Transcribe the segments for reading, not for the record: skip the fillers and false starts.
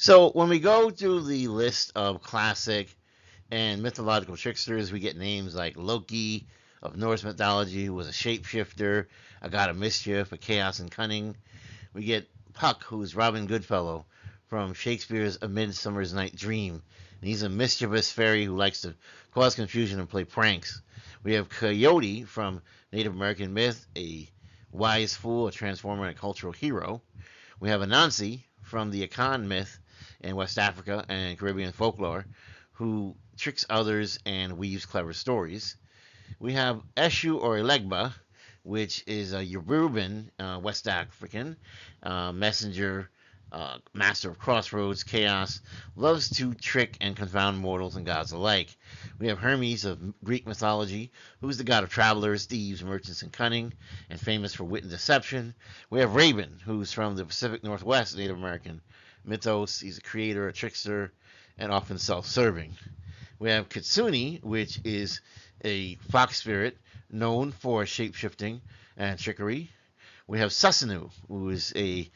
So when we go through the list of classic and mythological tricksters, we get names like Loki of Norse mythology, who was a shapeshifter, a god of mischief, a chaos and cunning. We get Puck, who's Robin Goodfellow from Shakespeare's A Midsummer's Night Dream. And he's a mischievous fairy who likes to cause confusion and play pranks. We have Coyote from Native American myth, a wise fool, a transformer, and a cultural hero. We have Anansi from the Akan myth in West Africa and Caribbean folklore, who tricks others and weaves clever stories. We have Eshu or Elegba, which is a Yoruban, West African messenger, master of crossroads, chaos, loves to trick and confound mortals and gods alike. We have Hermes of Greek mythology, who's the god of travelers, thieves, merchants, and cunning, and famous for wit and deception. We have Raven, who's from the Pacific Northwest, Native American mythos. He's a creator, a trickster, and often self-serving. We have Kitsune, which is a fox spirit known for shape-shifting and trickery. We have Susanoo, who is a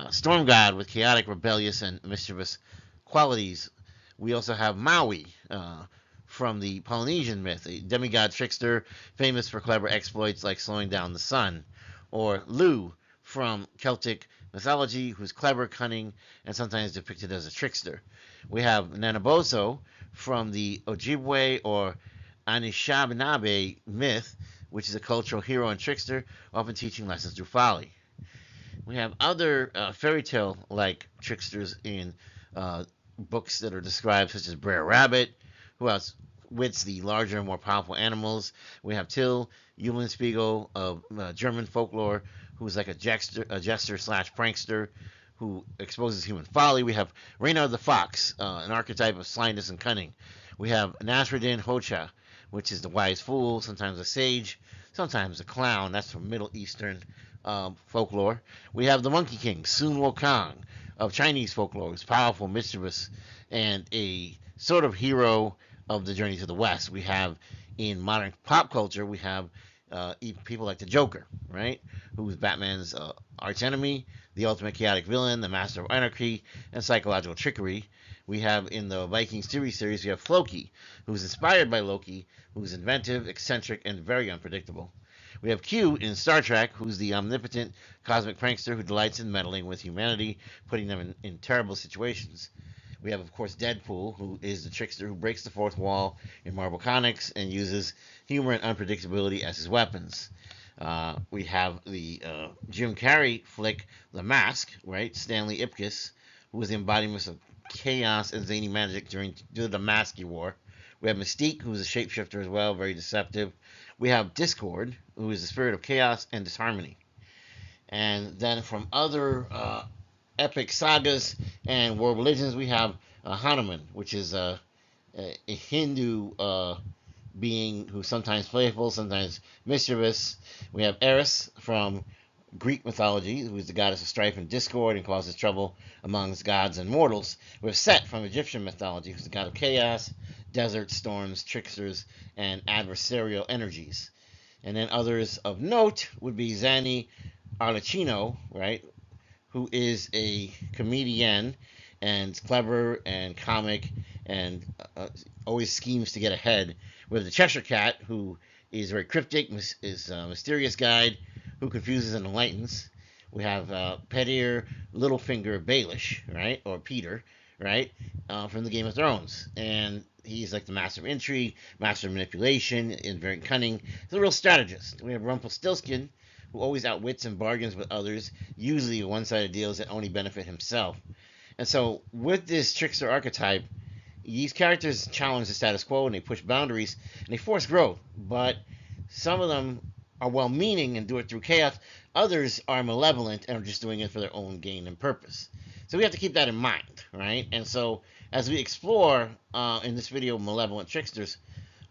storm god with chaotic, rebellious, and mischievous qualities. We also have Maui from the Polynesian myth, a demigod trickster famous for clever exploits like slowing down the sun. Or Lu from Celtic mythology, who's clever, cunning, and sometimes depicted as a trickster. We have Nanaboso from the Ojibwe or Anishinaabe myth, which is a cultural hero and trickster, often teaching lessons through folly. We have other fairy tale like tricksters in books that are described, such as Brer Rabbit, who outwits the larger and more powerful animals. We have Till Eulenspiegel of German folklore, who's like a jester slash prankster who exposes human folly. We have Reynard the Fox, an archetype of slyness and cunning. We have Nasruddin Hoja, which is the wise fool, sometimes a sage, sometimes a clown. That's from Middle Eastern folklore. We have the Monkey King, Sun Wukong, of Chinese folklore, who's powerful, mischievous, and a sort of hero of the journey to the West. We have in modern pop culture, we have people like the Joker, right? Who's Batman's arch enemy, the ultimate chaotic villain, the master of anarchy and psychological trickery. We have in the Vikings TV series, we have Floki, who's inspired by Loki, who's inventive, eccentric, and very unpredictable. We have Q in Star Trek, who's the omnipotent cosmic prankster who delights in meddling with humanity, putting them in terrible situations. We have, of course, Deadpool, who is the trickster who breaks the fourth wall in Marvel Comics and uses humor and unpredictability as his weapons. We have the Jim Carrey flick, The Mask, right? Stanley Ipkiss, who was the embodiment of chaos and zany magic during the Mask War. We have Mystique, who is a shapeshifter as well, very deceptive. We have Discord, who is the spirit of chaos and disharmony. And then from other epic sagas and world religions, we have Hanuman, which is a Hindu being who's sometimes playful, sometimes mischievous. We have Eris from Greek mythology, who is the goddess of strife and discord and causes trouble amongst gods and mortals. We have Set from Egyptian mythology, who's the god of chaos, deserts, storms, tricksters, and adversarial energies. And then others of note would be Zanny Arlecchino, right, who is a comedian and clever and comic and always schemes to get ahead. We have the Cheshire Cat, who is very cryptic, is a mysterious guide who confuses and enlightens. We have Pedir Littlefinger Baelish, right, or Peter, right, from the Game of Thrones, and he's like the master of intrigue, master of manipulation, and very cunning. He's a real strategist. We have Rumpelstiltskin, who always outwits and bargains with others, usually one-sided deals that only benefit himself. And so, with this trickster archetype, these characters challenge the status quo and they push boundaries and they force growth. But some of them are well-meaning and do it through chaos. Others are malevolent and are just doing it for their own gain and purpose. So we have to keep that in mind, right? And so, as we explore in this video Malevolent Tricksters,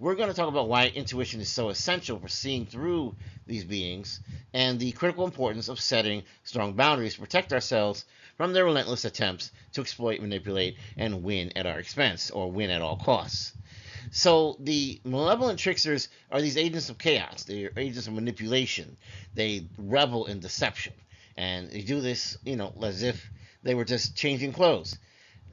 we're going to talk about why intuition is so essential for seeing through these beings and the critical importance of setting strong boundaries to protect ourselves from their relentless attempts to exploit, manipulate, and win at our expense, or win at all costs. So the malevolent tricksters are these agents of chaos. They are agents of manipulation. They revel in deception. And they do this, as if they were just changing clothes.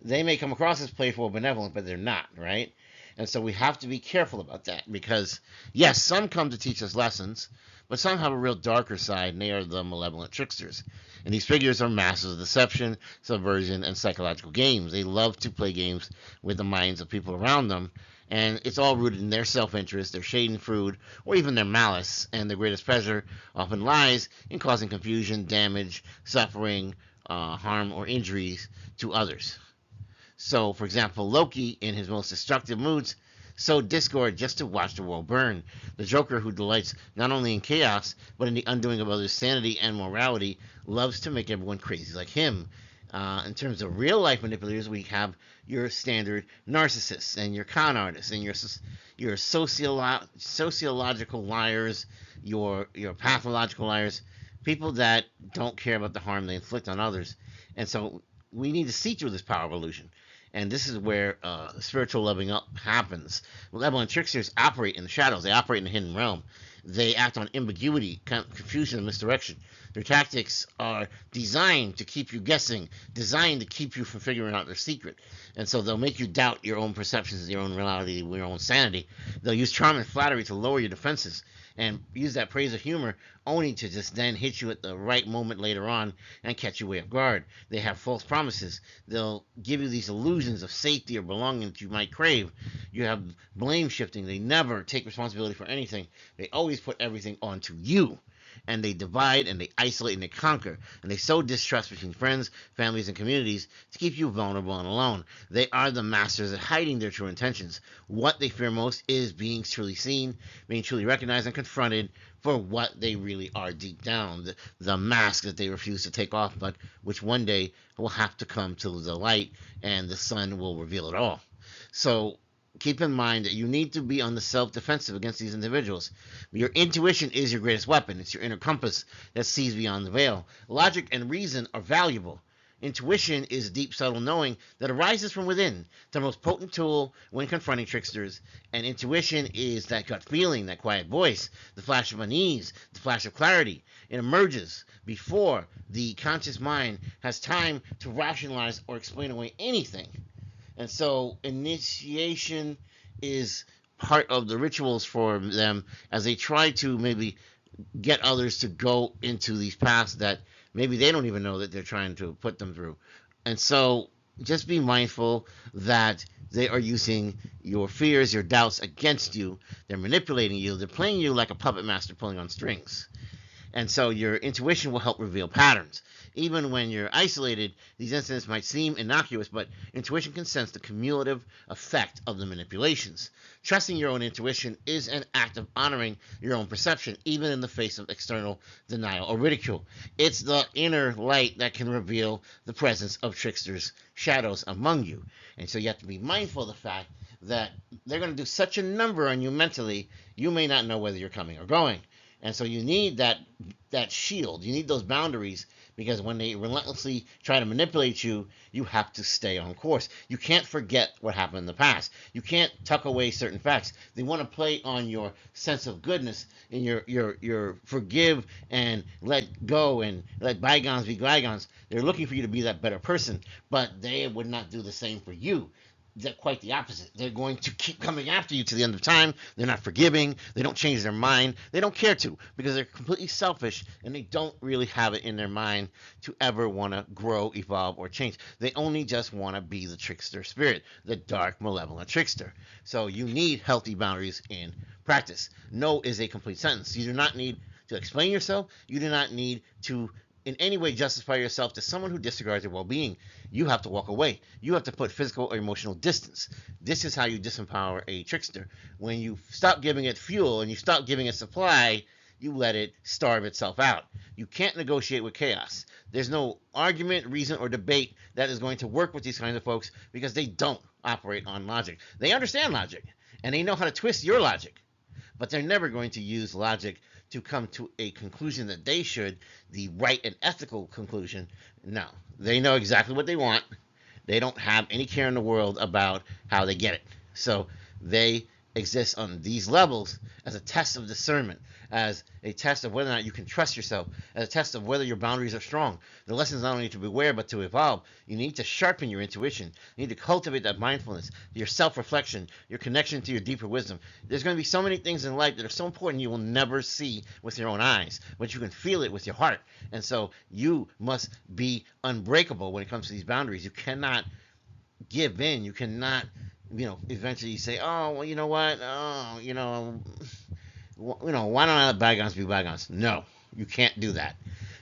They may come across as playful or benevolent, but they're not, right? And so we have to be careful about that because, yes, some come to teach us lessons, but some have a real darker side, and they are the malevolent tricksters. And these figures are masters of deception, subversion, and psychological games. They love to play games with the minds of people around them, and it's all rooted in their self-interest, their schadenfreude, or even their malice. And their greatest pleasure often lies in causing confusion, damage, suffering, harm, or injuries to others. So, for example, Loki, in his most destructive moods, sowed discord just to watch the world burn. The Joker, who delights not only in chaos, but in the undoing of others' sanity and morality, loves to make everyone crazy like him. In terms of real life manipulators, we have your standard narcissists and your con artists and your sociological liars, your pathological liars, people that don't care about the harm they inflict on others. And so we need to see through this power of illusion. And this is where spiritual leveling up happens. Malevolent tricksters operate in the shadows. They operate in the hidden realm. They act on ambiguity, confusion, and misdirection. Their tactics are designed to keep you guessing, designed to keep you from figuring out their secret. And so they'll make you doubt your own perceptions, your own reality, your own sanity. They'll use charm and flattery to lower your defenses and use that praise of humor only to just then hit you at the right moment later on and catch you way off guard. They have false promises. They'll give you these illusions of safety or belonging that you might crave. You have blame shifting. They never take responsibility for anything. They always put everything onto you. And they divide and they isolate and they conquer. And they sow distrust between friends, families, and communities to keep you vulnerable and alone. They are the masters at hiding their true intentions. What they fear most is being truly seen, being truly recognized and confronted for what they really are deep down. The mask that they refuse to take off, but which one day will have to come to the light and the sun will reveal it all. So keep in mind that you need to be on the self-defensive against these individuals. Your intuition is your greatest weapon. It's your inner compass that sees beyond the veil. Logic and reason are valuable. Intuition is deep, subtle knowing that arises from within, the most potent tool when confronting tricksters. And intuition is that gut feeling, that quiet voice, the flash of unease, the flash of clarity. It emerges before the conscious mind has time to rationalize or explain away anything. And so initiation is part of the rituals for them as they try to maybe get others to go into these paths that maybe they don't even know that they're trying to put them through. And so just be mindful that they are using your fears, your doubts against you. They're manipulating you. They're playing you like a puppet master pulling on strings. And so your intuition will help reveal patterns. Even when you're isolated, these incidents might seem innocuous, but intuition can sense the cumulative effect of the manipulations. Trusting your own intuition is an act of honoring your own perception, even in the face of external denial or ridicule. It's the inner light that can reveal the presence of tricksters' shadows among you. And so you have to be mindful of the fact that they're going to do such a number on you mentally, you may not know whether you're coming or going. And so you need that shield. You need those boundaries because when they relentlessly try to manipulate you, you have to stay on course. You can't forget what happened in the past. You can't tuck away certain facts. They want to play on your sense of goodness and your forgive and let go and let bygones be bygones. They're looking for you to be that better person, but they would not do the same for you. They're quite the opposite. They're going to keep coming after you to the end of time. They're not forgiving. They don't change their mind. They don't care to because they're completely selfish and they don't really have it in their mind to ever want to grow, evolve, or change. They only just want to be the trickster spirit, the dark, malevolent trickster. So you need healthy boundaries in practice. No is a complete sentence. You do not need to explain yourself. You do not need to in any way justify yourself to someone who disregards your well-being. You have to walk away. You have to put physical or emotional distance. This is how you disempower a trickster. When you stop giving it fuel and you stop giving it supply, you let it starve itself out. You can't negotiate with chaos. There's no argument, reason, or debate that is going to work with these kinds of folks because they don't operate on logic. They understand logic and they know how to twist your logic, but they're never going to use logic to come to a conclusion that they should, the right and ethical conclusion. No, they know exactly what they want. They don't have any care in the world about how they get it. So they exists on these levels as a test of discernment, as a test of whether or not you can trust yourself, as a test of whether your boundaries are strong. The lessons not only to beware but to evolve. You need to sharpen your intuition. You need to cultivate that mindfulness, your self-reflection, your connection to your deeper wisdom. There's going to be so many things in life that are so important you will never see with your own eyes, but you can feel it with your heart. And so you must be unbreakable when it comes to these boundaries. You cannot give in. You cannot, eventually say, oh, well, you know what? Oh, why don't I let bygones be bygones? No, you can't do that.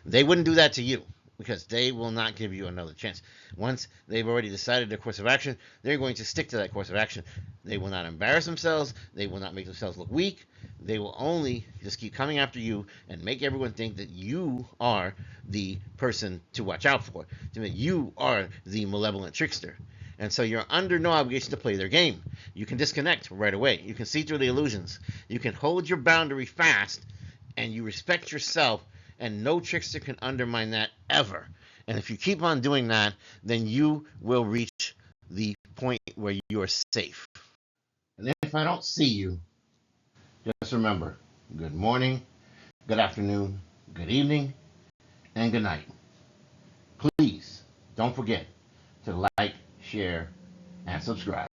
They wouldn't do that to you because they will not give you another chance. Once they've already decided their course of action, they're going to stick to that course of action. They will not embarrass themselves. They will not make themselves look weak. They will only just keep coming after you and make everyone think that you are the person to watch out for, that you are the malevolent trickster. And so you're under no obligation to play their game. You can disconnect right away. You can see through the illusions. You can hold your boundary fast, and you respect yourself, and no trickster can undermine that ever. And if you keep on doing that, then you will reach the point where you are safe. And if I don't see you, just remember, good morning, good afternoon, good evening, and good night. Please don't forget to like, share, and subscribe.